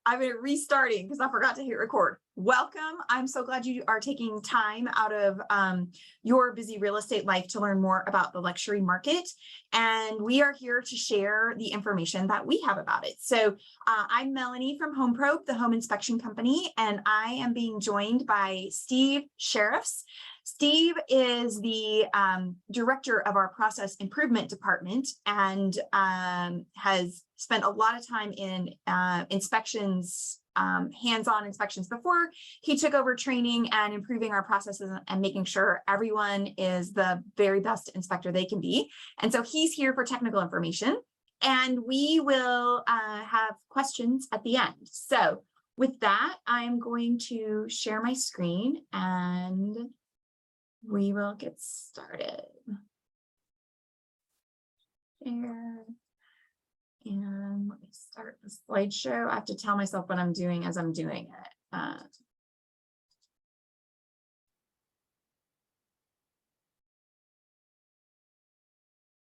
I'm restarting because I forgot to hit record. Welcome. I'm so glad you are taking time out of your busy real estate life to learn more about the luxury market. And we are here to share the information that we have about it. So I'm Melanie from Home Probe, the home inspection company, and I am being joined by Steve Sheriffs. Steve is the director of our process improvement department and has spent a lot of time in inspections, hands-on inspections before he took over training and improving our processes and making sure everyone is the very best inspector they can be. And so he's here for technical information, and we will have questions at the end. So with that, I'm going to share my screen and we will get started. Share. And let me start the slideshow. I have to tell myself what I'm doing as I'm doing it.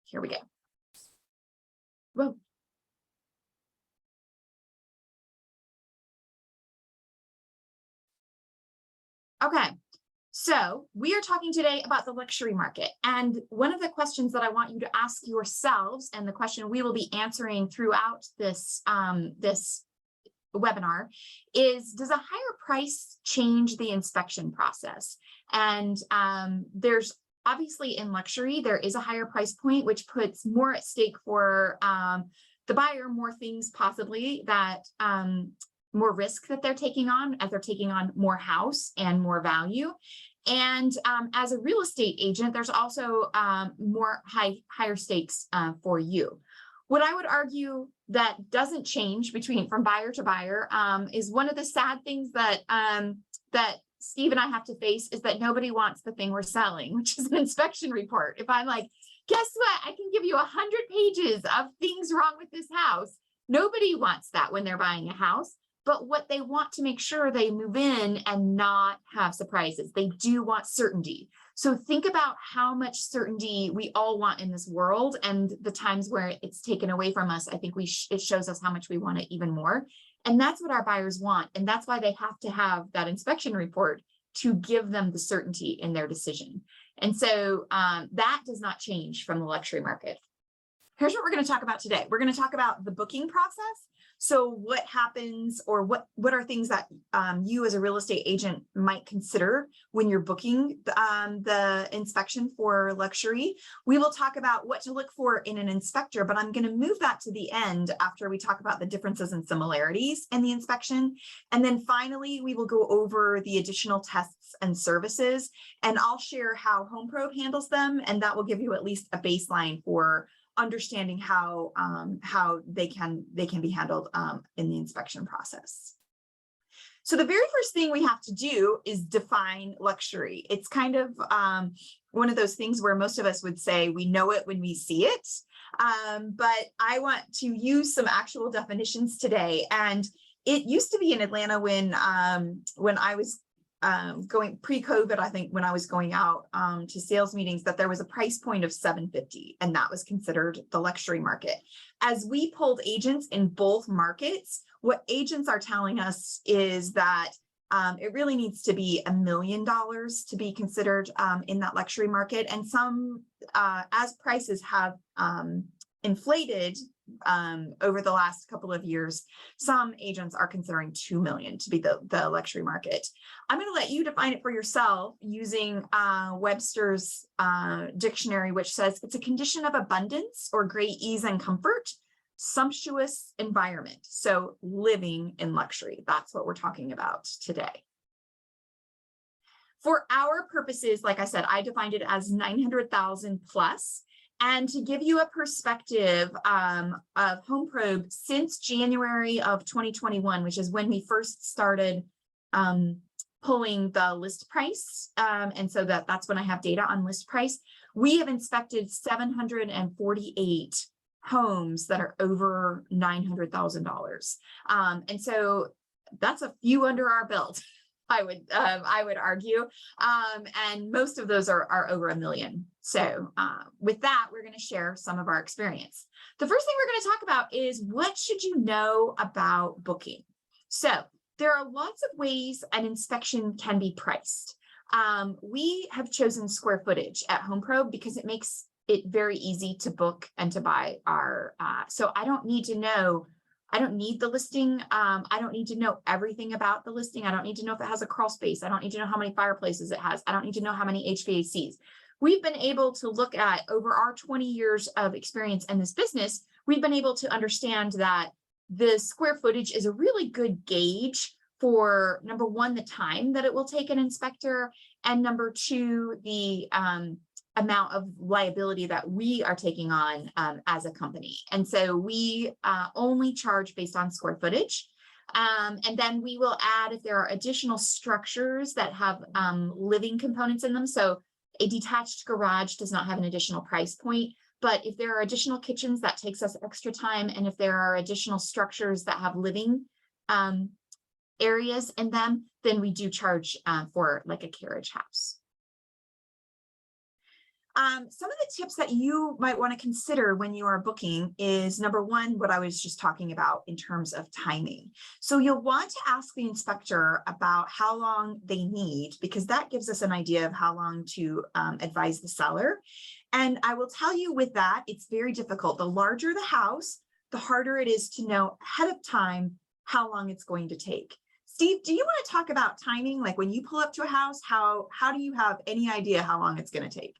Here we go. Whoa. Okay. So we are talking today about the luxury market. And one of the questions that I want you to ask yourselves, and the question we will be answering throughout this, this webinar, is, does a higher price change the inspection process? And there's obviously in luxury, there is a higher price point, which puts more at stake for the buyer, more things possibly that more risk that they're taking on as they're taking on more house and more value. And as a real estate agent, there's also more higher stakes for you. What I would argue that doesn't change from buyer to buyer is one of the sad things that that Steve and I have to face is that nobody wants the thing we're selling, which is an inspection report. If I'm like, guess what? I can give you 100 pages of things wrong with this house. Nobody wants that when they're buying a house. But what they want to make sure they move in and not have surprises. They do want certainty. So think about how much certainty we all want in this world, and the times where it's taken away from us. I think it shows us how much we want it even more. And that's what our buyers want. And that's why they have to have that inspection report to give them the certainty in their decision. And so that does not change from the luxury market. Here's what we're going to talk about today. We're going to talk about the booking process. So what happens, or what are things that you as a real estate agent might consider when you're booking the inspection for luxury? We will talk about what to look for in an inspector, but I'm going to move that to the end after we talk about the differences and similarities in the inspection. And then finally, we will go over the additional tests and services, and I'll share how Home Probe handles them, and that will give you at least a baseline for understanding how they can be handled in the inspection process. So the very first thing we have to do is define luxury. It's kind of one of those things where most of us would say we know it when we see it, but I want to use some actual definitions today. And it used to be in Atlanta when I was going pre-COVID, I think when I was going out to sales meetings, that there was a price point of $750, and that was considered the luxury market. As we polled agents in both markets, what agents are telling us is that it really needs to be $1 million to be considered in that luxury market. And some, as prices have inflated over the last couple of years, some agents are considering $2 million to be the luxury market. I'm going to let you define it for yourself using Webster's dictionary, which says it's a condition of abundance or great ease and comfort, sumptuous environment. So living in luxury, that's what we're talking about today. For our purposes, like I said, I defined it as 900,000 plus. And to give you a perspective of Home Probe, since January of 2021, which is when we first started pulling the list price, and so that's when I have data on list price, we have inspected 748 homes that are over $900,000. And so that's a few under our belt, I would argue, and most of those are over $1 million. So with that, we're going to share some of our experience. The first thing we're going to talk about is, what should you know about booking? So there are lots of ways an inspection can be priced. We have chosen square footage at HomePro because it makes it very easy to book and to buy our, so I don't need to know, I don't need the listing. I don't need to know everything about the listing. I don't need to know if it has a crawl space. I don't need to know how many fireplaces it has. I don't need to know how many HVACs. We've been able to look at, over our 20 years of experience in this business, we've been able to understand that the square footage is a really good gauge for, number one, the time that it will take an inspector, and number two, the amount of liability that we are taking on as a company. And so we only charge based on square footage. And then we will add if there are additional structures that have living components in them. So a detached garage does not have an additional price point, but if there are additional kitchens, that takes us extra time. And if there are additional structures that have living areas in them, then we do charge for like a carriage house. Some of the tips that you might want to consider when you are booking is, number one, what I was just talking about in terms of timing. So you'll want to ask the inspector about how long they need, because that gives us an idea of how long to advise the seller. And I will tell you with that, it's very difficult. The larger the house, the harder it is to know ahead of time how long it's going to take. Steve, do you want to talk about timing? Like when you pull up to a house, how do you have any idea how long it's going to take?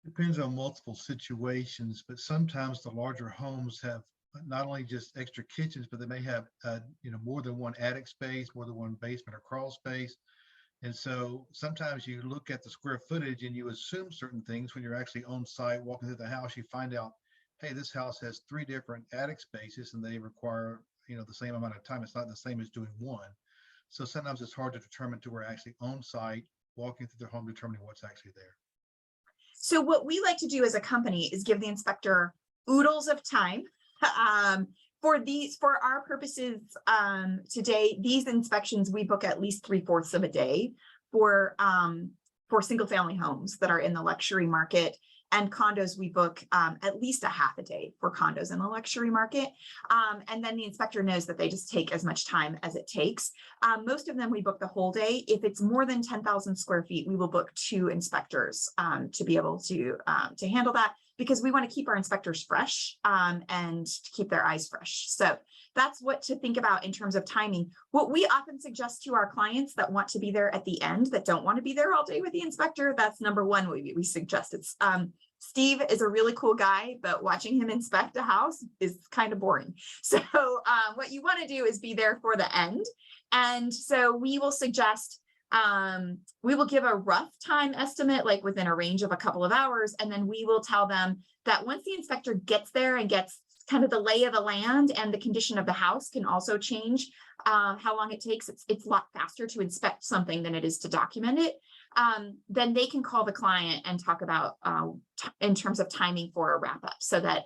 Depends on multiple situations, but sometimes the larger homes have not only just extra kitchens, but they may have more than one attic space, more than one basement or crawl space. And so sometimes you look at the square footage and you assume certain things. When you're actually on site walking through the house, you find out, hey, this house has 3 different attic spaces and they require the same amount of time. It's not the same as doing one. So sometimes it's hard to determine till we're actually on site walking through the home, determining what's actually there. So what we like to do as a company is give the inspector oodles of time. For our purposes today, these inspections, we book at least 3/4 of a day for single family homes that are in the luxury market, and condos we book at least a half a day for condos in the luxury market. And then the inspector knows that they just take as much time as it takes. Most of them we book the whole day. If it's more than 10,000 square feet, we will book 2 inspectors to be able to handle that, because we want to keep our inspectors fresh and to keep their eyes fresh. So that's what to think about in terms of timing. What we often suggest to our clients that want to be there at the end, that don't want to be there all day with the inspector, that's number one we suggest. It's Steve is a really cool guy, but watching him inspect a house is kind of boring. So what you want to do is be there for the end. And so we will suggest, we will give a rough time estimate, like within a range of a couple of hours. And then we will tell them that once the inspector gets there and gets kind of the lay of the land, and the condition of the house can also change how long it takes. It's a lot faster to inspect something than it is to document it. Then they can call the client and talk about in terms of timing for a wrap up, so that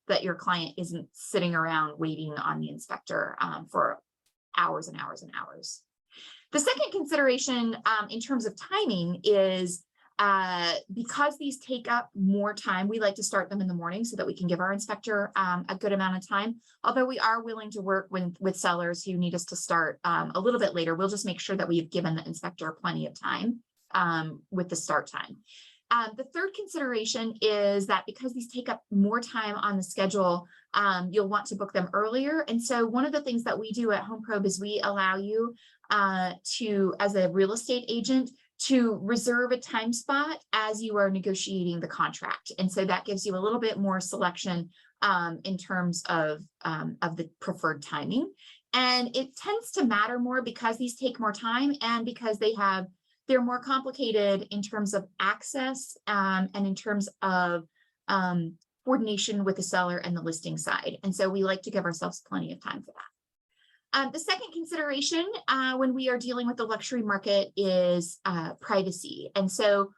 that your client isn't sitting around waiting on the inspector for hours and hours and hours. The second consideration in terms of timing is because these take up more time, we like to start them in the morning so that we can give our inspector a good amount of time. Although we are willing to work with sellers who need us to start a little bit later, we'll just make sure that we've given the inspector plenty of time with the start time. The third consideration is that because these take up more time on the schedule, you'll want to book them earlier. And so one of the things that we do at HomePro is we allow you to, as a real estate agent, to reserve a time spot as you are negotiating the contract. And so that gives you a little bit more selection in terms of the preferred timing. And it tends to matter more because these take more time, and because they're more complicated in terms of access and in terms of coordination with the seller and the listing side. And so we like to give ourselves plenty of time for that. The second consideration when we are dealing with the luxury market is privacy. And so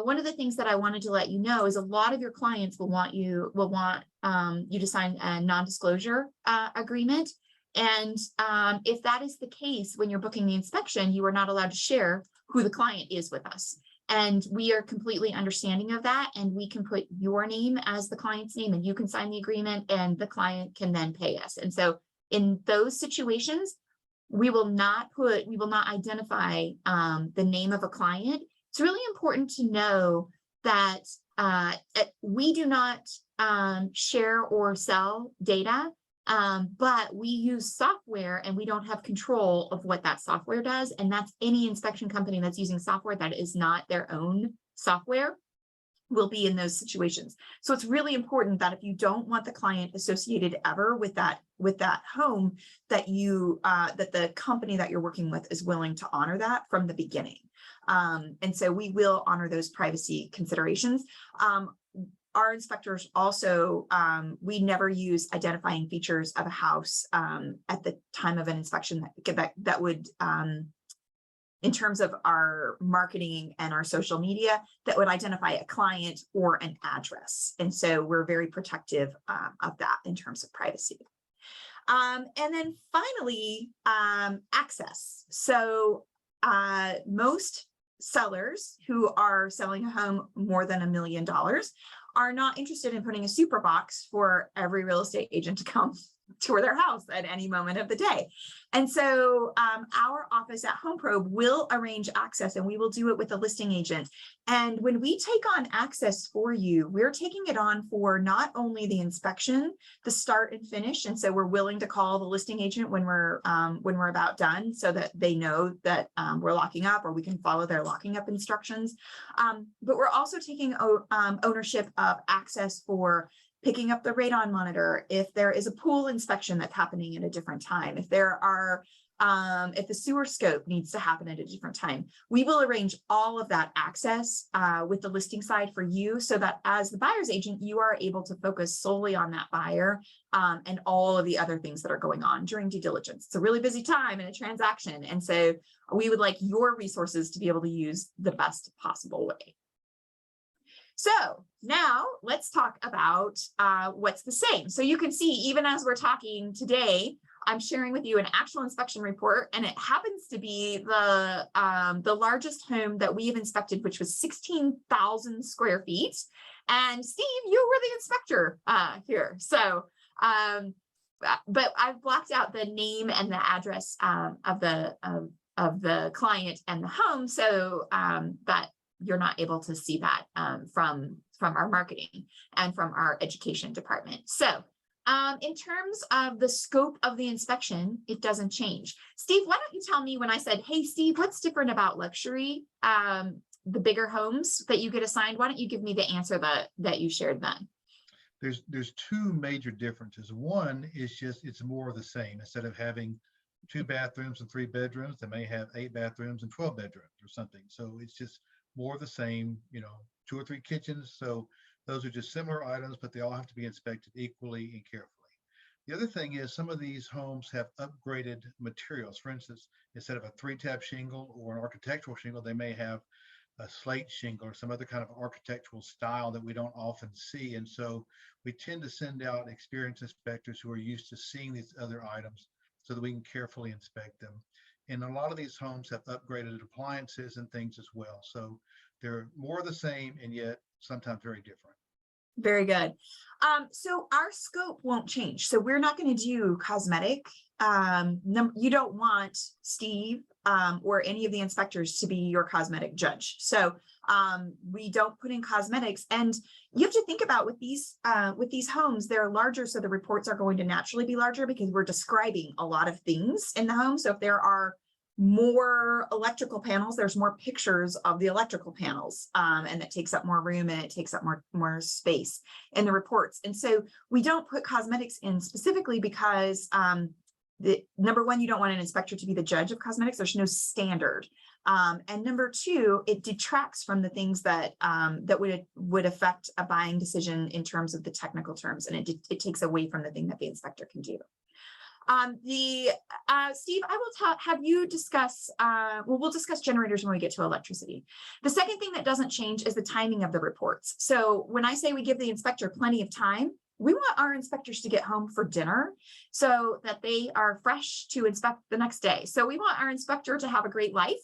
one of the things that I wanted to let you know is a lot of your clients will want you to sign a non-disclosure agreement. And if that is the case, when you're booking the inspection, you are not allowed to share who the client is with us. And we are completely understanding of that. And we can put your name as the client's name, and you can sign the agreement, and the client can then pay us. And so In those situations, we will not identify the name of a client. It's really important to know that we do not share or sell data, but we use software and we don't have control of what that software does. And that's any inspection company that's using software that is not their own software will be in those situations. So it's really important that if you don't want the client associated ever with that home, that you that the company that you're working with is willing to honor that from the beginning. And so we will honor those privacy considerations. Our inspectors also, we never use identifying features of a house at the time of an inspection that would, in terms of our marketing and our social media, that would identify a client or an address. And so we're very protective of that in terms of privacy. And then finally, access. So most sellers who are selling a home more than $1 million are not interested in putting a super box for every real estate agent to come tour their house at any moment of the day. And so our office at HomeProbe will arrange access, and we will do it with a listing agent. And when we take on access for you, we're taking it on for not only the inspection, the start and finish. And so we're willing to call the listing agent when we're about done, so that they know that we're locking up, or we can follow their locking up instructions. But we're also taking ownership of access for picking up the radon monitor, if there is a pool inspection that's happening at a different time, if there are, if the sewer scope needs to happen at a different time, we will arrange all of that access with the listing side for you, so that as the buyer's agent, you are able to focus solely on that buyer and all of the other things that are going on during due diligence. It's a really busy time in a transaction. And so we would like your resources to be able to use the best possible way. So now let's talk about what's the same. So you can see, even as we're talking today, I'm sharing with you an actual inspection report, and it happens to be the largest home that we have inspected, which was 16,000 square feet. And Steve, you were the inspector here. So, but I've blocked out the name and the address of the client and the home, so that you're not able to see that from our marketing and from our education department. So in terms of the scope of the inspection, it doesn't change. Steve, why don't you tell me, when I said, hey, Steve, what's different about luxury, the bigger homes that you get assigned, why don't you give me the answer that you shared then? There's two major differences. One is just, it's more of the same. Instead of having 2 bathrooms and 3 bedrooms, they may have 8 bathrooms and 12 bedrooms or something. So it's just more of the same, 2 or 3 kitchens. So those are just similar items, but they all have to be inspected equally and carefully. The other thing is, some of these homes have upgraded materials. For instance, instead of a 3-tab shingle or an architectural shingle, they may have a slate shingle or some other kind of architectural style that we don't often see. And so we tend to send out experienced inspectors who are used to seeing these other items, so that we can carefully inspect them. And a lot of these homes have upgraded appliances and things as well. So they're more the same, and yet sometimes very different. Very good. So our scope won't change. So we're not going to do cosmetic. You don't want Steve or any of the inspectors to be your cosmetic judge. So we don't put in cosmetics. And you have to think about, with these homes, they're larger, so the reports are going to naturally be larger because we're describing a lot of things in the home. So if there are more electrical panels, there's more pictures of the electrical panels, and that takes up more room, and it takes up more space in the reports. And so we don't put cosmetics in specifically because number one, you don't want an inspector to be the judge of cosmetics. There's no standard. And number two, it detracts from the things that would affect a buying decision in terms of the technical terms, and it takes away from the thing that the inspector can do. Steve, I will have you discuss, we'll discuss generators when we get to electricity. The second thing that doesn't change is the timing of the reports. So when I say we give the inspector plenty of time, we want our inspectors to get home for dinner so that they are fresh to inspect the next day. So we want our inspector to have a great life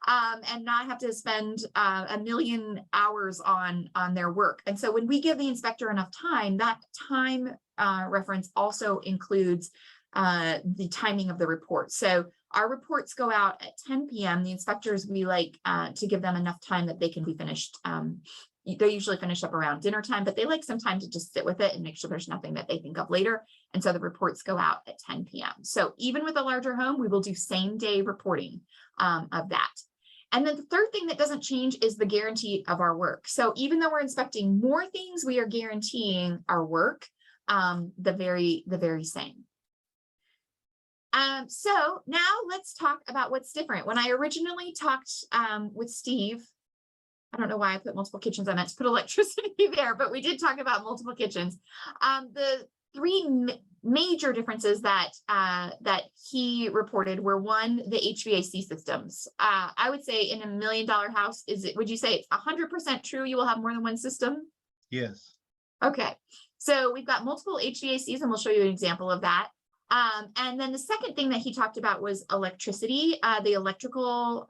and not have to spend a million hours on their work. And so when we give the inspector enough time, that time reference also includes the timing of the report. So our reports go out at 10 p.m. The inspectors, we like to give them enough time that they can be finished. They usually finish up around dinner time, but they like some time to just sit with it and make sure there's nothing that they think of later. And so the reports go out at 10 p.m. So even with a larger home, we will do same day reporting of that. And then the third thing that doesn't change is the guarantee of our work. So even though we're inspecting more things, we are guaranteeing our work the very same. So now let's talk about what's different. When I originally talked with Steve, I don't know why I put multiple kitchens. I meant to put electricity there, but we did talk about multiple kitchens. The three major differences that that he reported were, one, the HVAC systems. I would say in $1 million house, would you say it's 100% true you will have more than one system? Yes. Okay, so we've got multiple HVACs, and we'll show you an example of that. And then the second thing that he talked about was electricity. The electrical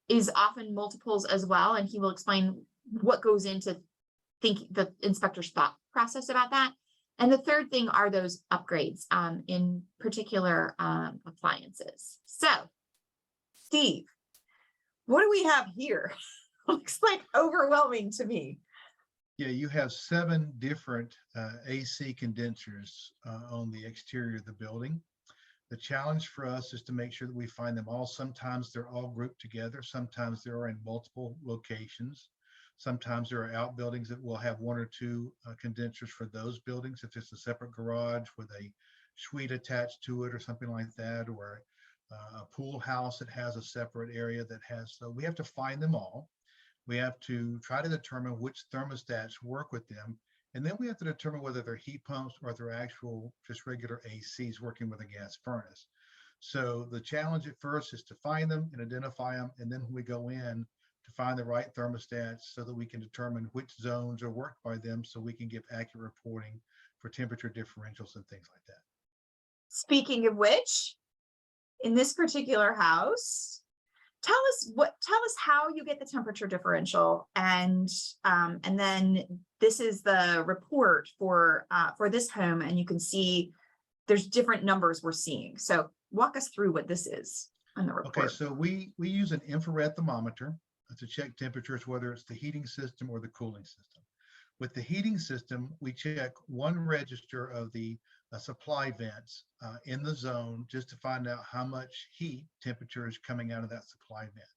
is often multiples as well, and he will explain what goes into the inspector's thought process about that. And the third thing are those upgrades in particular appliances. So, Steve, what do we have here? Looks like overwhelming to me. Yeah, you have 7 different AC condensers on the exterior of the building. The challenge for us is to make sure that we find them all. Sometimes they're all grouped together. Sometimes they're in multiple locations. Sometimes there are outbuildings that will have 1 or 2 condensers for those buildings. If it's a separate garage with a suite attached to it or something like that, or a pool house that has a separate area that has, so we have to find them all. We have to try to determine which thermostats work with them. And then we have to determine whether they're heat pumps or they're actual just regular ACs working with a gas furnace. So the challenge at first is to find them and identify them. And then we go in to find the right thermostats so that we can determine which zones are worked by them, so we can give accurate reporting for temperature differentials and things like that. Speaking of which, in this particular house, tell us how you get the temperature differential, and then this is the report for this home, and you can see there's different numbers we're seeing. So walk us through what this is on the report. Okay, so we use an infrared thermometer to check temperatures, whether it's the heating system or the cooling system. With the heating system, we check one register of the supply vents in the zone, just to find out how much heat temperature is coming out of that supply vent.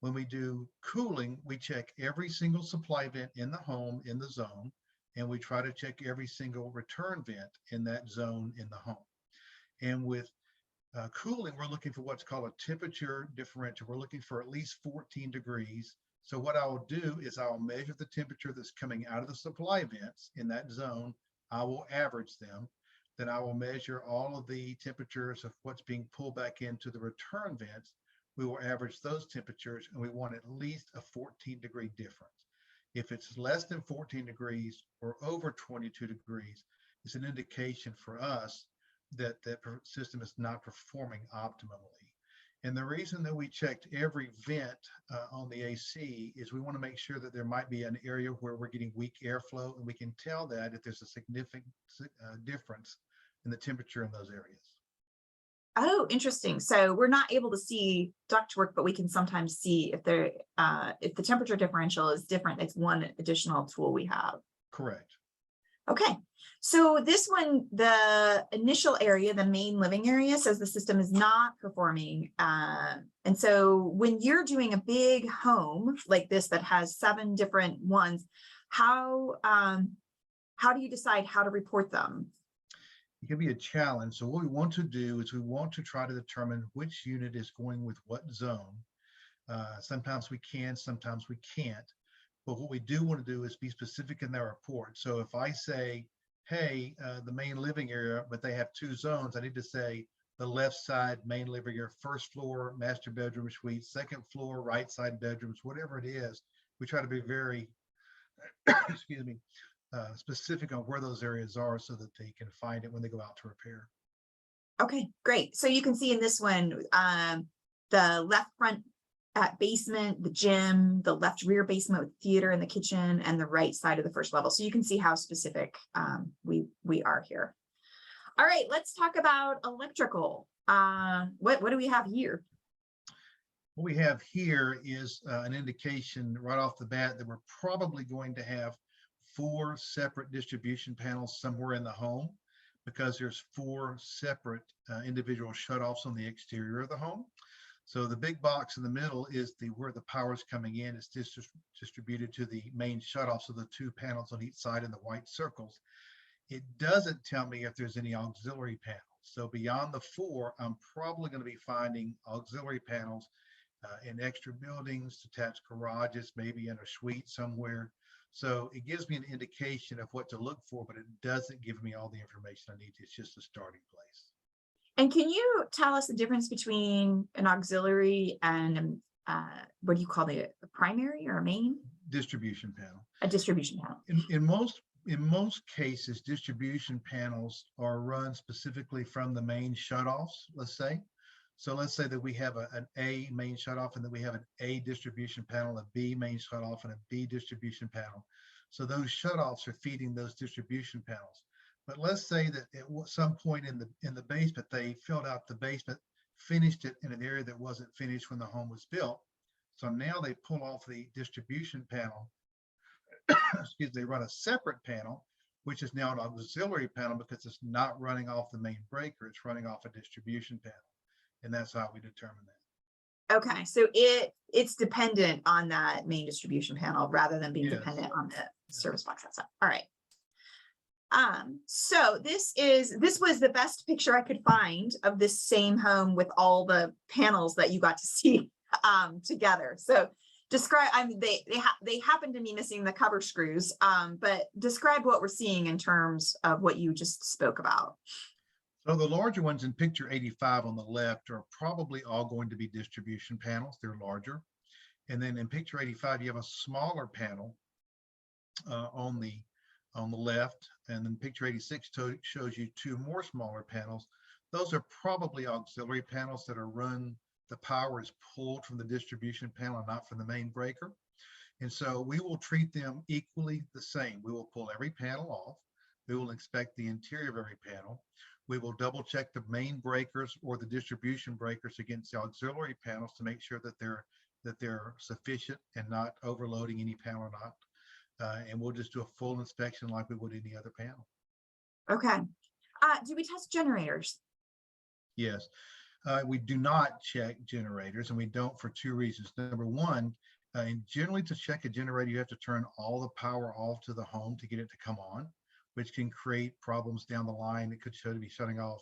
When we do cooling, we check every single supply vent in the home, in the zone, and we try to check every single return vent in that zone in the home. And with cooling, we're looking for what's called a temperature differential. We're looking for at least 14 degrees. So what I will do is I will measure the temperature that's coming out of the supply vents in that zone. I will average them. Then I will measure all of the temperatures of what's being pulled back into the return vents. We will average those temperatures, and we want at least a 14-degree difference. If it's less than 14 degrees or over 22 degrees, it's an indication for us that that system is not performing optimally. And the reason that we checked every vent on the AC is we want to make sure that there might be an area where we're getting weak airflow, and we can tell that if there's a significant difference in the temperature in those areas. Oh, interesting. So we're not able to see ductwork, but we can sometimes see if the temperature differential is different. That's one additional tool we have. Correct. Okay. So this one, the initial area, the main living area, says the system is not performing. And so when you're doing a big home like this that has 7 different ones, how do you decide how to report them? It can be a challenge. So what we want to do is we want to try to determine which unit is going with what zone. Sometimes we can, sometimes we can't. But what we do want to do is be specific in their report. So if I say, hey, the main living area, but they have 2 zones, I need to say the left side main living area, first floor master bedroom suite, second floor right side bedrooms, whatever it is. We try to be very excuse me, specific on where those areas are so that they can find it when they go out to repair. Okay, great. So you can see in this one, the left front basement, the gym, the left rear basement with theater and the kitchen, and the right side of the first level. So you can see how specific we are here. All right, let's talk about electrical. What do we have here? What we have here is an indication right off the bat that we're probably going to have 4 separate distribution panels somewhere in the home, because there's 4 separate individual shutoffs on the exterior of the home. So the big box in the middle is where the power is coming in. It's distributed to the main shutoffs of the 2 panels on each side in the white circles. It doesn't tell me if there's any auxiliary panels. So beyond the 4, I'm probably going to be finding auxiliary panels in extra buildings, detached garages, maybe in a suite somewhere. So it gives me an indication of what to look for, but it doesn't give me all the information I need. It's just a starting place. And can you tell us the difference between an auxiliary and what do you call it, a primary or a main? Distribution panel. A distribution panel. In most cases, distribution panels are run specifically from the main shutoffs, let's say. So let's say that we have an A main shutoff, and then we have an A distribution panel, a B main shutoff, and a B distribution panel. So those shutoffs are feeding those distribution panels. But let's say that at some point in the basement, they filled out the basement, finished it in an area that wasn't finished when the home was built. So now they pull off the distribution panel. Excuse me, they run a separate panel, which is now an auxiliary panel because it's not running off the main breaker, it's running off a distribution panel. And that's how we determine that. Okay, so it's dependent on that main distribution panel rather than being dependent on the service box outside. All right. So this was the best picture I could find of this same home with all the panels that you got to see together. So describe, I mean, they happen to be missing the cover screws, but describe what we're seeing in terms of what you just spoke about. So the larger ones in picture 85 on the left are probably all going to be distribution panels. They're larger. And then in picture 85, you have a smaller panel on the left. And then picture 86 shows you 2 more smaller panels. Those are probably auxiliary panels that are run, the power is pulled from the distribution panel and not from the main breaker. And so we will treat them equally the same. We will pull every panel off. We will inspect the interior of every panel. We will double check the main breakers or the distribution breakers against the auxiliary panels to make sure that they're sufficient and not overloading any panel or not. And we'll just do a full inspection like we would any other panel. Okay. Do we test generators? Yes. We do not check generators, and we don't for 2 reasons. Number one, and generally to check a generator, you have to turn all the power off to the home to get it to come on, which can create problems down the line. It could show to be shutting off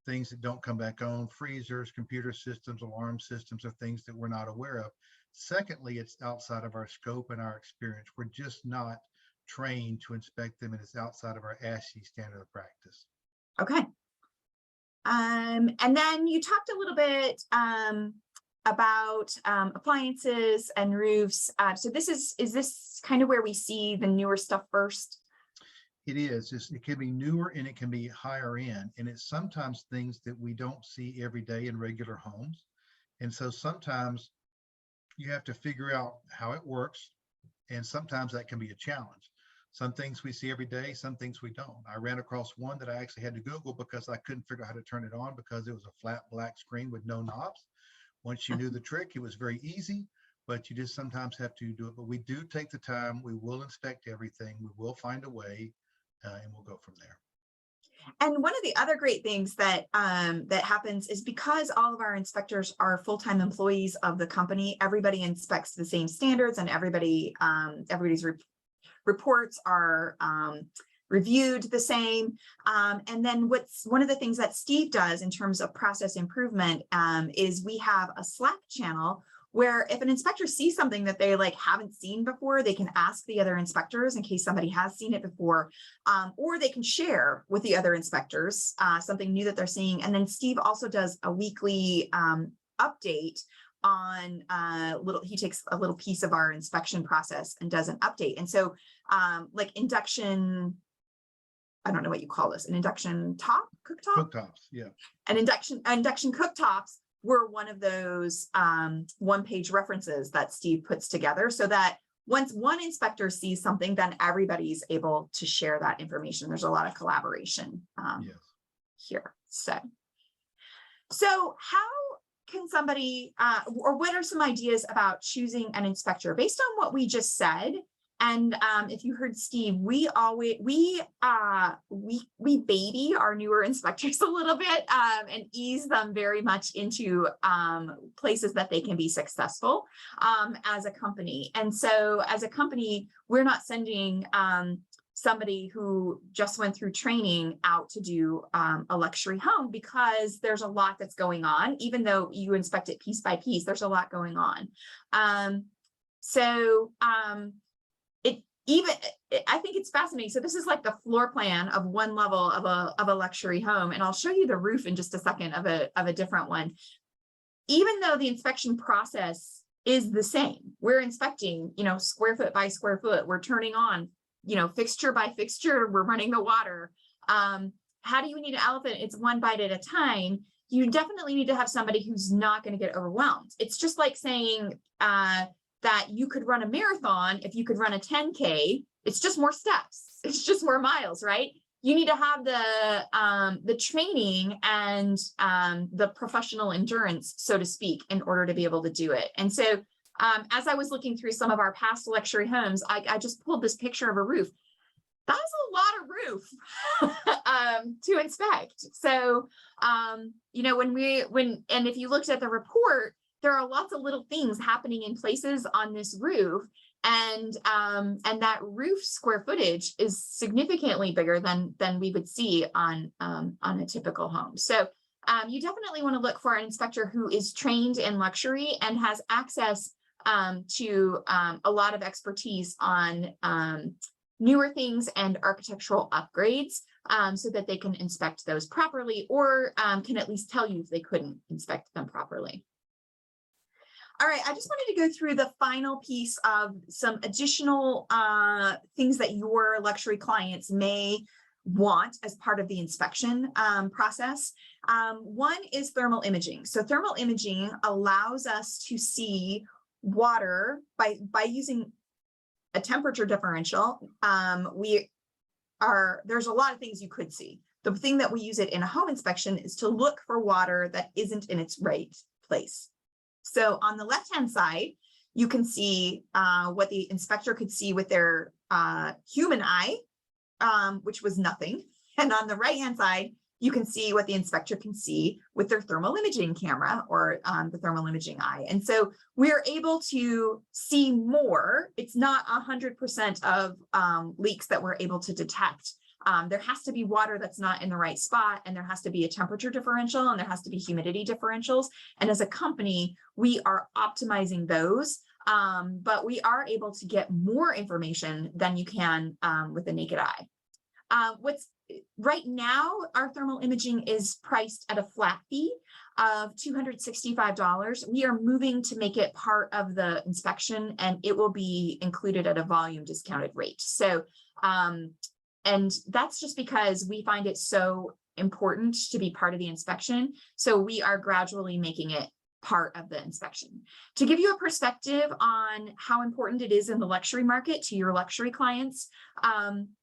things that don't come back on, freezers, computer systems, alarm systems, or things that we're not aware of. Secondly, it's outside of our scope and our experience. We're just not trained to inspect them, and it's outside of our ASHI standard of practice. Okay. And then you talked a little bit about appliances and roofs. So is this kind of where we see the newer stuff first? It is. It can be newer and it can be higher end. And it's sometimes things that we don't see every day in regular homes. And so sometimes you have to figure out how it works. And sometimes that can be a challenge. Some things we see every day, some things we don't. I ran across one that I actually had to Google because I couldn't figure out how to turn it on because it was a flat black screen with no knobs. Once you knew the trick, it was very easy, but you just sometimes have to do it. But we do take the time. We will inspect everything. We will find a way. And we'll go from there. And one of the other great things that that happens is because all of our inspectors are full-time employees of the company, everybody inspects the same standards, and everybody's reports are reviewed the same. And then one of the things that Steve does in terms of process improvement is we have a Slack channel where if an inspector sees something that they haven't seen before, they can ask the other inspectors in case somebody has seen it before, or they can share with the other inspectors something new that they're seeing. And then Steve also does a weekly update on he takes a little piece of our inspection process and does an update. And so like induction, I don't know what you call this, an induction cooktop? Cooktops, yeah. An induction cooktops were one of those one-page references that Steve puts together so that once one inspector sees something, then everybody's able to share that information. There's a lot of collaboration. Yes. here. So how can somebody, or what are some ideas about choosing an inspector based on what we just said? And if you heard Steve, we baby our newer inspectors a little bit and ease them very much into places that they can be successful as a company. And so as a company, we're not sending somebody who just went through training out to do a luxury home, because there's a lot that's going on. Even though you inspect it piece by piece, there's a lot going on. I think it's fascinating. So this is like the floor plan of one level of a luxury home. And I'll show you the roof in just a second of a different one. Even though the inspection process is the same, we're inspecting, square foot by square foot. We're turning on, fixture by fixture, we're running the water. How do you need an elephant? It's one bite at a time. You definitely need to have somebody who's not going to get overwhelmed. It's just like saying, that you could run a marathon if you could run a 10K. It's just more steps. It's just more miles, right? You need to have the training and the professional endurance, so to speak, in order to be able to do it. And so as I was looking through some of our past luxury homes, I just pulled this picture of a roof. That's a lot of roof to inspect. So, and if you looked at the report, there are lots of little things happening in places on this roof, and that roof square footage is significantly bigger than we would see on a typical home. So you definitely want to look for an inspector who is trained in luxury and has access to a lot of expertise on newer things and architectural upgrades, so that they can inspect those properly, or can at least tell you if they couldn't inspect them properly. All right, I just wanted to go through the final piece of some additional things that your luxury clients may want as part of the inspection process. One is thermal imaging. So thermal imaging allows us to see water by using a temperature differential. There's a lot of things you could see. The thing that we use it in a home inspection is to look for water that isn't in its right place. So on the left-hand side, you can see what the inspector could see with their human eye, which was nothing. And on the right-hand side, you can see what the inspector can see with their thermal imaging camera, or the thermal imaging eye. And so we're able to see more. It's not 100% of leaks that we're able to detect. There has to be water that's not in the right spot, and there has to be a temperature differential, and there has to be humidity differentials. And as a company, we are optimizing those, but we are able to get more information than you can with the naked eye. Right now, our thermal imaging is priced at a flat fee of $265. We are moving to make it part of the inspection, and it will be included at a volume discounted rate. So, and that's just because we find it so important to be part of the inspection. So we are gradually making it part of the inspection. To give you a perspective on how important it is in the luxury market to your luxury clients,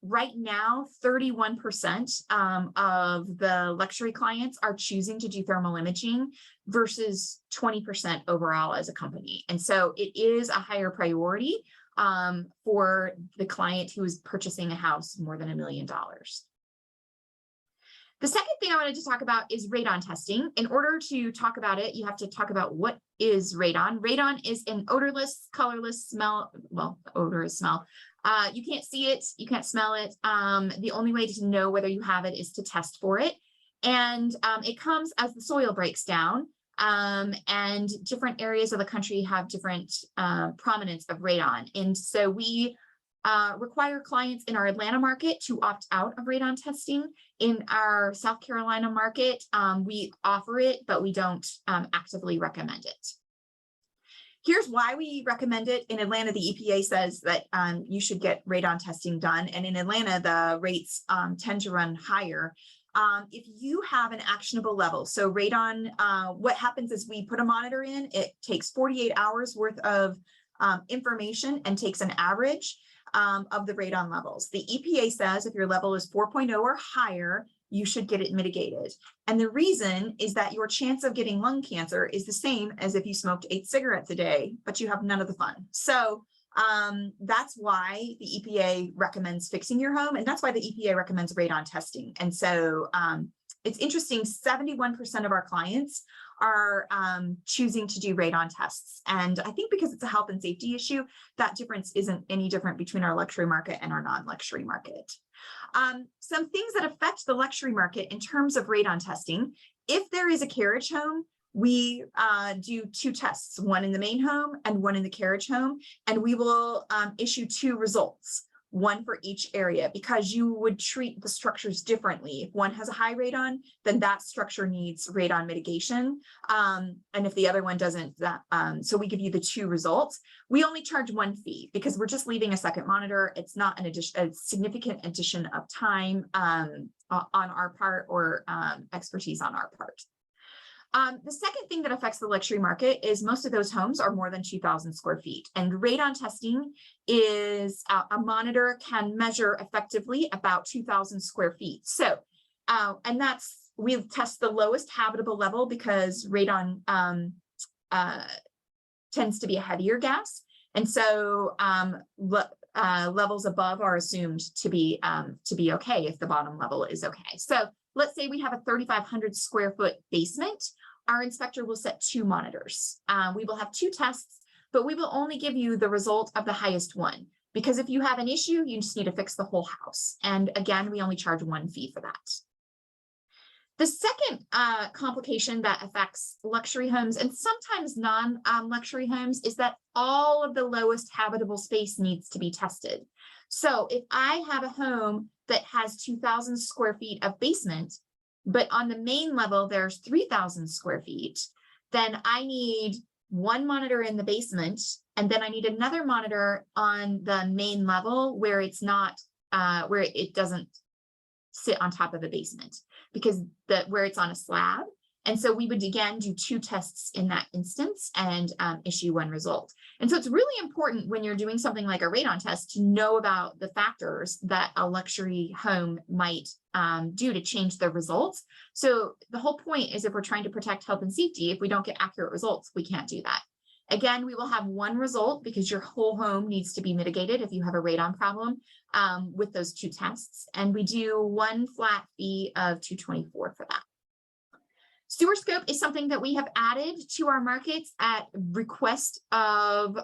right now, 31% of the luxury clients are choosing to do thermal imaging versus 20% overall as a company. And so it is a higher priority for the client who is purchasing a house more than $1 million. The second thing I wanted to talk about is radon testing. In order to talk about it, you have to talk about what is radon. Radon is an odorless, colorless smell. Well, odor is smell. You can't see it, you can't smell it. The only way to know whether you have it is to test for it. And it comes as the soil breaks down. And different areas of the country have different prominence of radon. And so we require clients in our Atlanta market to opt out of radon testing. In our South Carolina market, we offer it, but we don't actively recommend it. Here's why we recommend it. In Atlanta, the EPA says that you should get radon testing done. And in Atlanta, the rates tend to run higher. If you have an actionable level, so radon, what happens is we put a monitor in, it takes 48 hours worth of information and takes an average of the radon levels. The EPA says if your level is 4.0 or higher, you should get it mitigated. And the reason is that your chance of getting lung cancer is the same as if you smoked 8 cigarettes a day, but you have none of the fun. So that's why the EPA recommends fixing your home. And that's why the EPA recommends radon testing. And so it's interesting, 71% of our clients are choosing to do radon tests. And I think because it's a health and safety issue, that difference isn't any different between our luxury market and our non-luxury market. Some things that affect the luxury market in terms of radon testing: if there is a carriage home, we do 2 tests, one in the main home and one in the carriage home, and we will issue 2 results, one for each area, because you would treat the structures differently. If one has a high radon, then that structure needs radon mitigation. And if the other one doesn't, so we give you the 2 results. We only charge 1 fee because we're just leaving a second monitor. It's not an addition, a significant addition of time on our part or expertise on our part. The second thing that affects the luxury market is most of those homes are more than 2,000 square feet. And radon testing is a monitor can measure effectively about 2,000 square feet. So, and we test the lowest habitable level because radon tends to be a heavier gas. And so levels above are assumed to be okay if the bottom level is okay. So let's say we have a 3,500 square foot basement. Our inspector will set 2 monitors. We will have 2 tests, but we will only give you the result of the highest one, because if you have an issue, you just need to fix the whole house. And again, we only charge 1 fee for that. The second complication that affects luxury homes and sometimes non-luxury homes is that all of the lowest habitable space needs to be tested. So if I have a home that has 2,000 square feet of basement, but on the main level, there's 3,000 square feet, then I need 1 monitor in the basement, and then I need another monitor on the main level where it's not, where it doesn't sit on top of the basement, because where it's on a slab. And so we would again do 2 tests in that instance and issue 1 result. And so it's really important when you're doing something like a radon test to know about the factors that a luxury home might do to change the results. So the whole point is, if we're trying to protect health and safety, if we don't get accurate results, we can't do that. Again, we will have 1 result because your whole home needs to be mitigated if you have a radon problem with those 2 tests. And we do 1 flat fee of $224 for that. Sewer scope is something that we have added to our markets at request of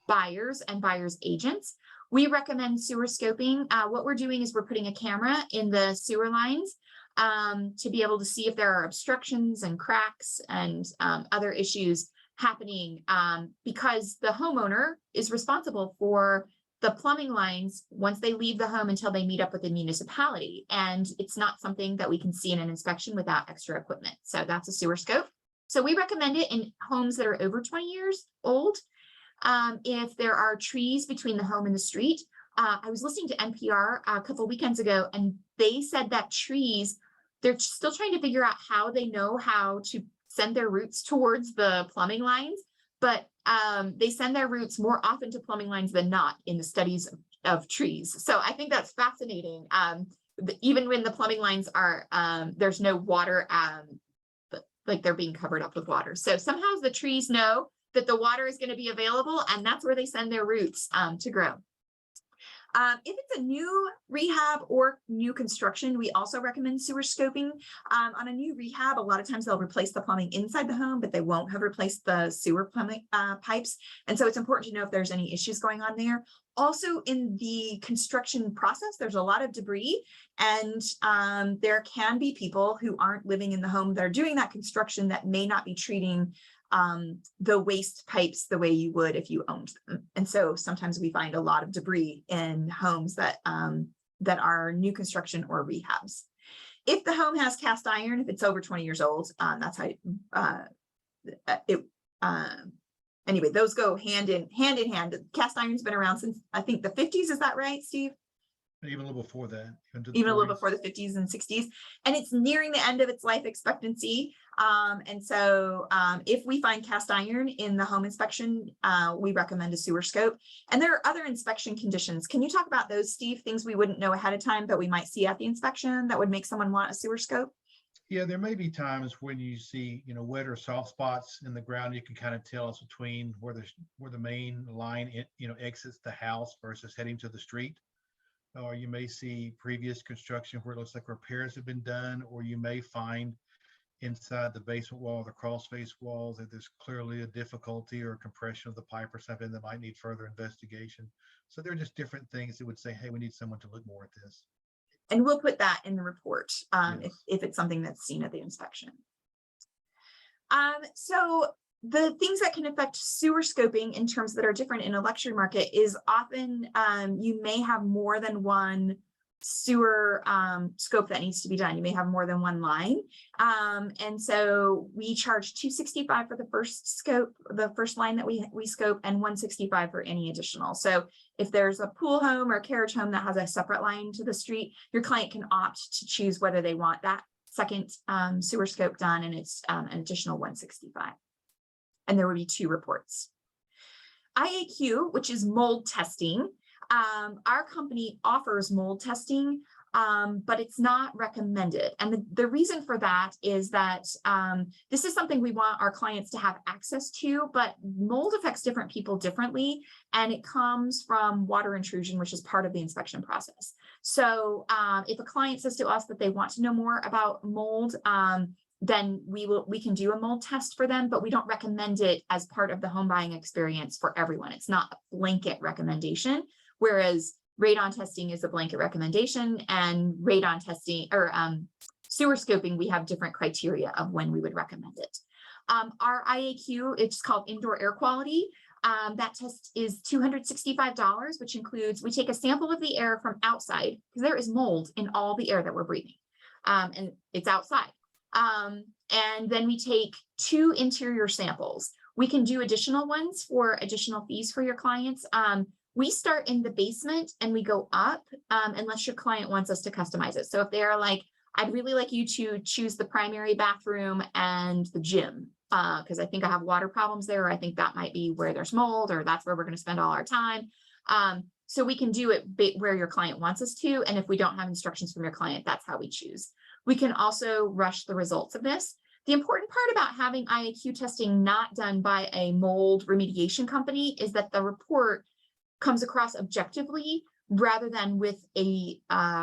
buyers and buyers agents. We recommend sewer scoping. What we're doing is we're putting a camera in the sewer lines to be able to see if there are obstructions and cracks and other issues happening, because the homeowner is responsible for the plumbing lines once they leave the home until they meet up with the municipality. And it's not something that we can see in an inspection without extra equipment. So that's a sewer scope. So we recommend it in homes that are over 20 years old. If there are trees between the home and the street. I was listening to NPR a couple of weekends ago, and they said that trees, they're still trying to figure out how they know how to send their roots towards the plumbing lines, but they send their roots more often to plumbing lines than not in the studies of trees. So I think that's fascinating. Even when the plumbing lines are, there's no water, like they're being covered up with water. So somehow the trees know that the water is going to be available, and that's where they send their roots to grow. If it's a new rehab or new construction, we also recommend sewer scoping. On a new rehab, a lot of times they'll replace the plumbing inside the home, but they won't have replaced the sewer plumbing pipes. And so it's important to know if there's any issues going on there. Also, in the construction process, there's a lot of debris, and there can be people who aren't living in the home that are doing that construction that may not be treating the waste pipes the way you would if you owned them. And so sometimes we find a lot of debris in homes that that are new construction or rehabs. If the home has cast iron, if it's over 20 years old, that's how anyway, those go hand in hand. Cast iron's been around since, I think, the 50s. Is that right, Steve? Even a little before that, into the even a little 40s. before the 50s and 60s, and it's nearing the end of its life expectancy. And so if we find cast iron in the home inspection, we recommend a sewer scope. And there are other inspection conditions. Can you talk about those, Steve? Things we wouldn't know ahead of time, but we might see at the inspection that would make someone want a sewer scope? Yeah, there may be times when you see, wet or soft spots in the ground. You can kind of tell it's between where the main line, exits the house versus heading to the street. Or you may see previous construction where it looks like repairs have been done, or you may find inside the basement wall, the crawl space walls, that there's clearly a difficulty or compression of the pipe or something that might need further investigation. So there are just different things that would say, hey, we need someone to look more at this. And we'll put that in the report Yes. if it's something that's seen at the inspection. So the things that can affect sewer scoping in terms that are different in a luxury market is often you may have more than one sewer scope that needs to be done. You may have more than one line. And so we charge $265 for the first scope, the first line that we scope, and $165 for any additional. So if there's a pool home or a carriage home that has a separate line to the street, your client can opt to choose whether they want that second sewer scope done, and it's an additional $165. And there would be 2 reports. IAQ, which is mold testing. Our company offers mold testing, but it's not recommended. And the reason for that is that this is something we want our clients to have access to, but mold affects different people differently, and it comes from water intrusion, which is part of the inspection process. So if a client says to us that they want to know more about mold, then we can do a mold test for them, but we don't recommend it as part of the home buying experience for everyone. It's not a blanket recommendation, whereas radon testing is a blanket recommendation, and radon testing or sewer scoping, we have different criteria of when we would recommend it. Our IAQ, it's called indoor air quality. That test is $265, which includes, we take a sample of the air from outside, because there is mold in all the air that we're breathing, and it's outside. And then we take 2 interior samples. We can do additional ones for additional fees for your clients. We start in the basement and we go up unless your client wants us to customize it. So if they're like, I'd really like you to choose the primary bathroom and the gym, because I think I have water problems there, or I think that might be where there's mold, or that's where we're going to spend all our time. So we can do it where your client wants us to. And if we don't have instructions from your client, that's how we choose. We can also rush the results of this. The important part about having IAQ testing not done by a mold remediation company is that the report comes across objectively, rather than with a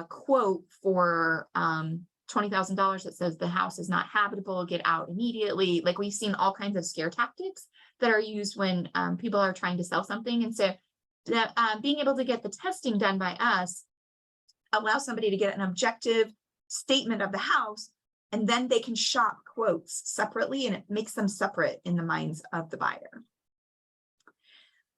quote for $20,000 that says the house is not habitable, get out immediately. Like, we've seen all kinds of scare tactics that are used when people are trying to sell something. And so that being able to get the testing done by us allows somebody to get an objective statement of the house, and then they can shop quotes separately, and it makes them separate in the minds of the buyer.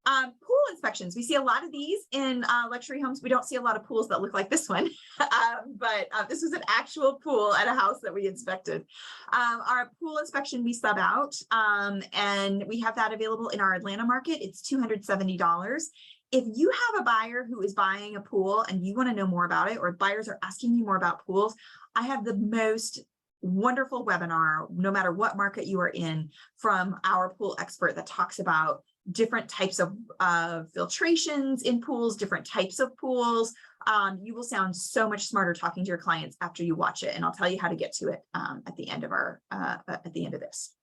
Pool inspections. We see a lot of these in luxury homes. We don't see a lot of pools that look like this one, but this was an actual pool at a house that we inspected. Our pool inspection we sub out, and we have that available in our Atlanta market. It's $270. If you have a buyer who is buying a pool and you want to know more about it, or buyers are asking you more about pools, I have the most wonderful webinar, no matter what market you are in, from our pool expert that talks about different types of filtrations in pools, different types of pools. You will sound so much smarter talking to your clients after you watch it, and I'll tell you how to get to it at the end of this.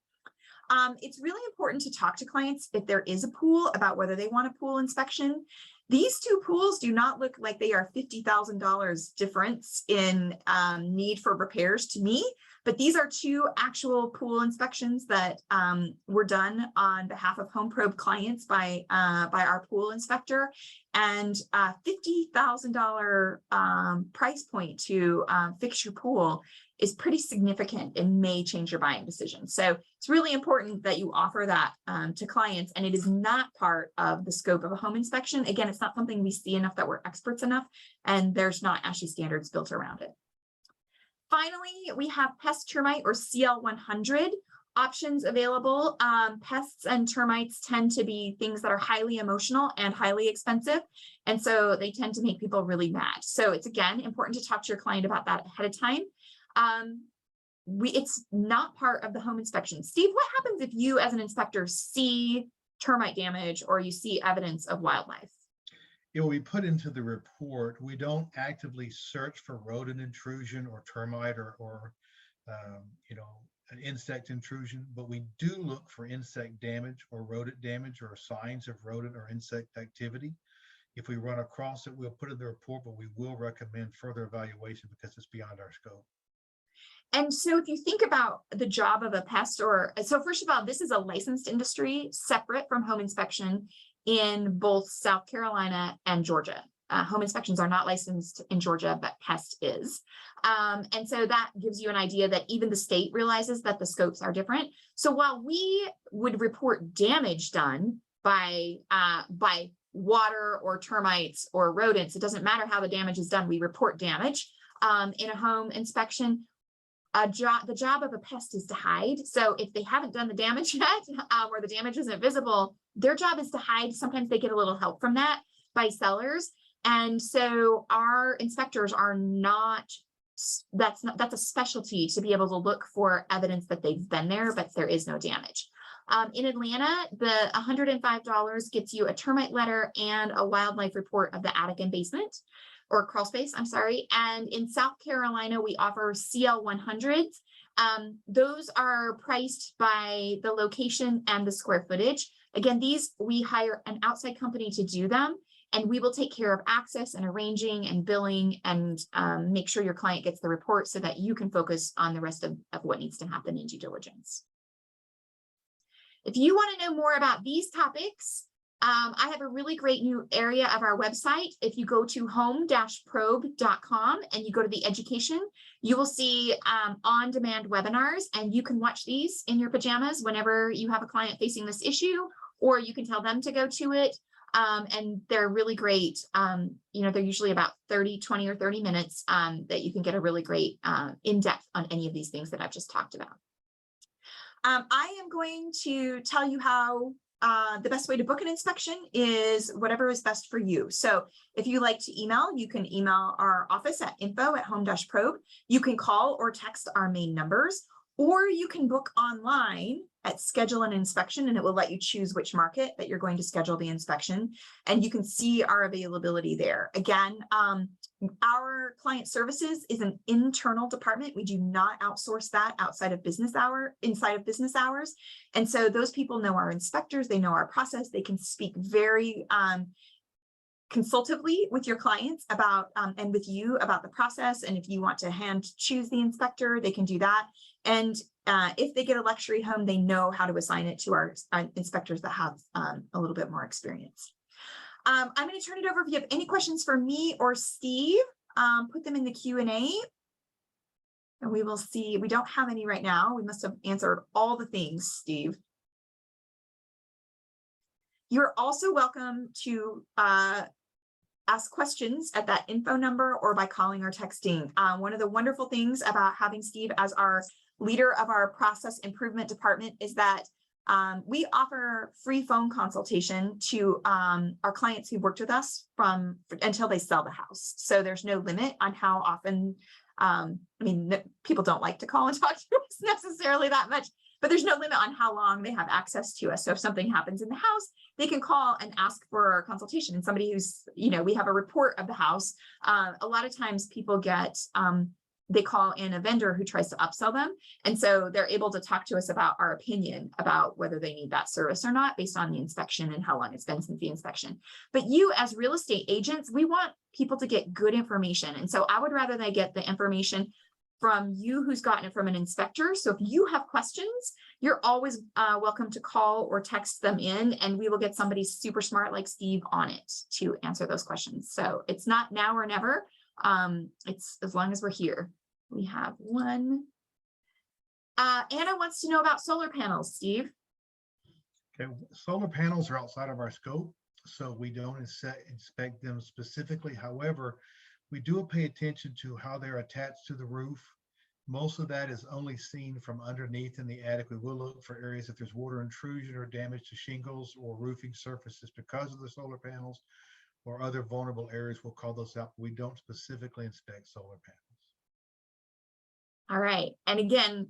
It's really important to talk to clients if there is a pool about whether they want a pool inspection. These 2 pools do not look like they are $50,000 difference in need for repairs to me, but these are 2 actual pool inspections that were done on behalf of Home Probe clients by our pool inspector, and $50,000 price point to fix your pool is pretty significant and may change your buying decision. So it's really important that you offer that to clients, and it is not part of the scope of a home inspection. Again, it's not something we see enough that we're experts enough, and there's not ASHI standards built around it. Finally, we have pest termite, or CL100. options available. Pests and termites tend to be things that are highly emotional and highly expensive. And so they tend to make people really mad. So it's, again, important to talk to your client about that ahead of time. It's not part of the home inspection. Steve, what happens if you as an inspector see termite damage or you see evidence of wildlife? It will be put into the report. We don't actively search for rodent intrusion or termite or an insect intrusion, but we do look for insect damage or rodent damage or signs of rodent or insect activity. If we run across it, we'll put it in the report, but we will recommend further evaluation because it's beyond our scope. And so if you think about the job of a pest so first of all, this is a licensed industry separate from home inspection in both South Carolina and Georgia. Home inspections are not licensed in Georgia, but pest is. And so that gives you an idea that even the state realizes that the scopes are different. So while we would report damage done by water or termites or rodents, it doesn't matter how the damage is done, we report damage in a home inspection. The job of a pest is to hide. So if they haven't done the damage yet, or the damage isn't visible, their job is to hide. Sometimes they get a little help from that by sellers. And so our inspectors are that's a specialty to be able to look for evidence that they've been there, but there is no damage. In Atlanta, the $105 gets you a termite letter and a wildlife report of the attic and basement, or crawl space, I'm sorry. And in South Carolina, we offer CL 100s. Those are priced by the location and the square footage. Again, we hire an outside company to do them, and we will take care of access and arranging and billing and make sure your client gets the report so that you can focus on the rest of what needs to happen in due diligence. If you want to know more about these topics, I have a really great new area of our website. If you go to home-probe.com and you go to the education, you will see on-demand webinars, and you can watch these in your pajamas whenever you have a client facing this issue, or you can tell them to go to it. And they're really great. They're usually about 20 or 30 minutes that you can get a really great in-depth on any of these things that I've just talked about. I am going to tell you how the best way to book an inspection is whatever is best for you. So if you like to email, you can email our office at info@home-probe. You can call or text our main numbers, or you can book online at schedule an inspection, and it will let you choose which market that you're going to schedule the inspection. And you can see our availability there. Again, our client services is an internal department. We do not outsource that inside of business hours. And so those people know our inspectors, they know our process, they can speak very consultatively with your clients about and with you about the process. And if you want to hand choose the inspector, they can do that. And if they get a luxury home, they know how to assign it to our inspectors that have a little bit more experience. I'm going to turn it over. If you have any questions for me or Steve, put them in the Q&A. And we will see. We don't have any right now. We must have answered all the things, Steve. You're also welcome to ask questions at that info number or by calling or texting. One of the wonderful things about having Steve as our leader of our process improvement department is that we offer free phone consultation to our clients who worked with us until they sell the house. So there's no limit on how often, people don't like to call and talk to us necessarily that much, but there's no limit on how long they have access to us. So if something happens in the house, they can call and ask for a consultation. And somebody who's, we have a report of the house. A lot of times people get, they call in a vendor who tries to upsell them. And so they're able to talk to us about our opinion about whether they need that service or not based on the inspection and how long it's been since the inspection. But you as real estate agents, we want people to get good information. And so I would rather they get the information from you who's gotten it from an inspector. So if you have questions, you're always welcome to call or text them in, and we will get somebody super smart like Steve on it to answer those questions. So it's not now or never. It's as long as we're here. We have one. Anna wants to know about solar panels, Steve. Okay, solar panels are outside of our scope, so we don't inspect them specifically. However, we do pay attention to how they're attached to the roof, Most of that is only seen from underneath in the attic. We will look for areas if there's water intrusion or damage to shingles or roofing surfaces because of the solar panels or other vulnerable areas. We'll call those out. We don't specifically inspect solar panels. All right. And again,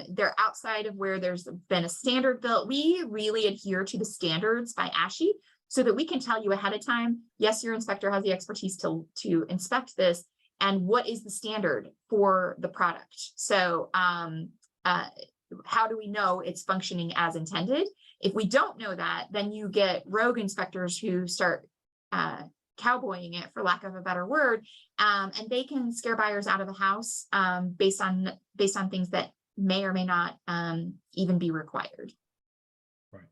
they're outside of where there's been a standard built. We really adhere to the standards by ASHI so that we can tell you ahead of time, yes, your inspector has the expertise to inspect this, and what is the standard for the product. So how do we know it's functioning as intended? If we don't know that, then you get rogue inspectors who start cowboying it, for lack of a better word, and they can scare buyers out of the house based on things that may or may not even be required. Right.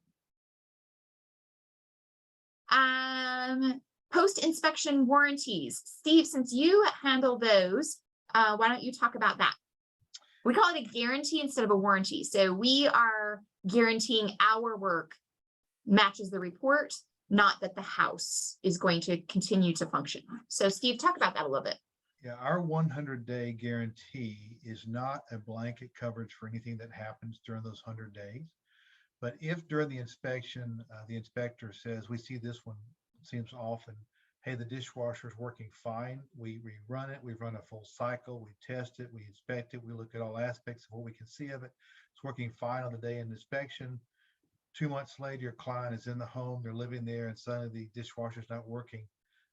Post-inspection warranties. Steve, since you handle those, why don't you talk about that? We call it a guarantee instead of a warranty. So we are guaranteeing our work matches the report, not that the house is going to continue to function. So Steve, talk about that a little bit. Yeah, our 100-day guarantee is not a blanket coverage for anything that happens during those 100 days. But if during the inspection, the inspector says, we see this one seems off and hey, the dishwasher is working fine. We run it, we run a full cycle, we test it, we inspect it, we look at all aspects of what we can see of it. It's working fine on the day of inspection. 2 months later, your client is in the home, they're living there, and suddenly the dishwasher is not working.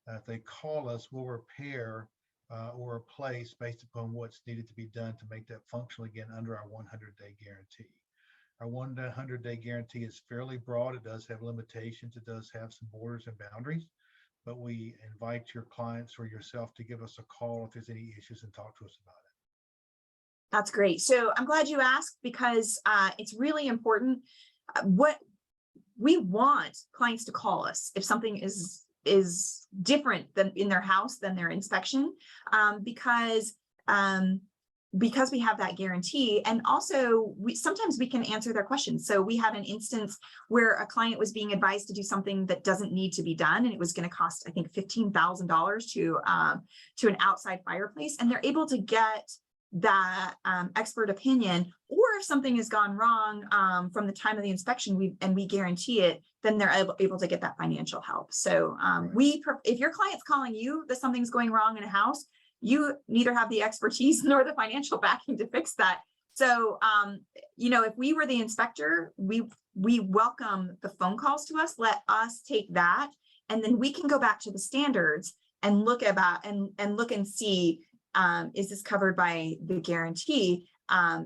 If they call us, we'll repair or replace based upon what's needed to be done to make that functional again under our 100-day guarantee. Our 100-day guarantee is fairly broad. It does have limitations. It does have some borders and boundaries, but we invite your clients or yourself to give us a call if there's any issues and talk to us about it. That's great. So I'm glad you asked, because it's really important. What we want clients to call us if something is different than in their house than their inspection, because we have that guarantee, and also sometimes we can answer their questions. So we had an instance where a client was being advised to do something that doesn't need to be done, and it was going to cost, I think, $15,000 to an outside fireplace, and they're able to get that expert opinion, or if something has gone wrong from the time of the inspection, we guarantee it, then they're able to get that financial help. So Right. if your client's calling you that something's going wrong in a house, you neither have the expertise nor the financial backing to fix that. So if we were the inspector, we welcome the phone calls to us. Let us take that, and then we can go back to the standards and look and see, is this covered by the guarantee?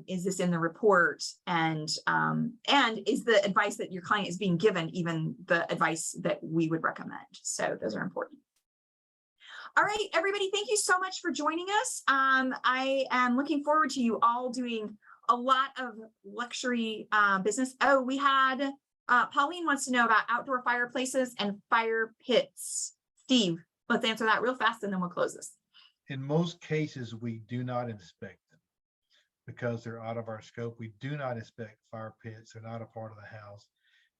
Is this in the report? And is the advice that your client is being given even the advice that we would recommend? So those are important. All right, everybody, thank you so much for joining us. I am looking forward to you all doing a lot of luxury business. Oh, we had Pauline wants to know about outdoor fireplaces and fire pits. Steve, let's answer that real fast and then we'll close this. In most cases, we do not inspect them because they're out of our scope. We do not inspect fire pits. They're not a part of the house.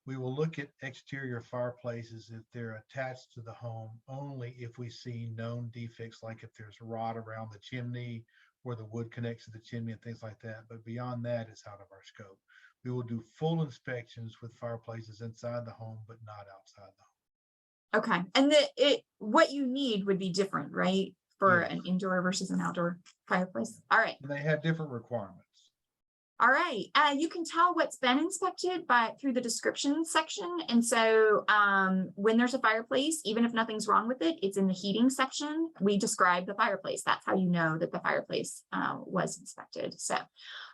We will look at exterior fireplaces if they're attached to the home only if we see known defects, like if there's rot around the chimney or the wood connects to the chimney and things like that. But beyond that, it's out of our scope. We will do full inspections with fireplaces inside the home, but not outside the home. Okay, and what you need would be different, right? For Yes. an indoor versus an outdoor fireplace. All right. And they have different requirements. All right. You can tell what's been inspected through the description section. And so when there's a fireplace, even if nothing's wrong with it, it's in the heating section. We describe the fireplace. That's how you know that the fireplace was inspected. So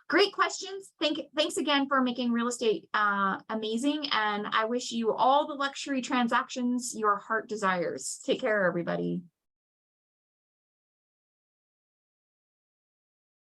great questions. Thanks again for making real estate amazing. And I wish you all the luxury transactions your heart desires. Take care, everybody.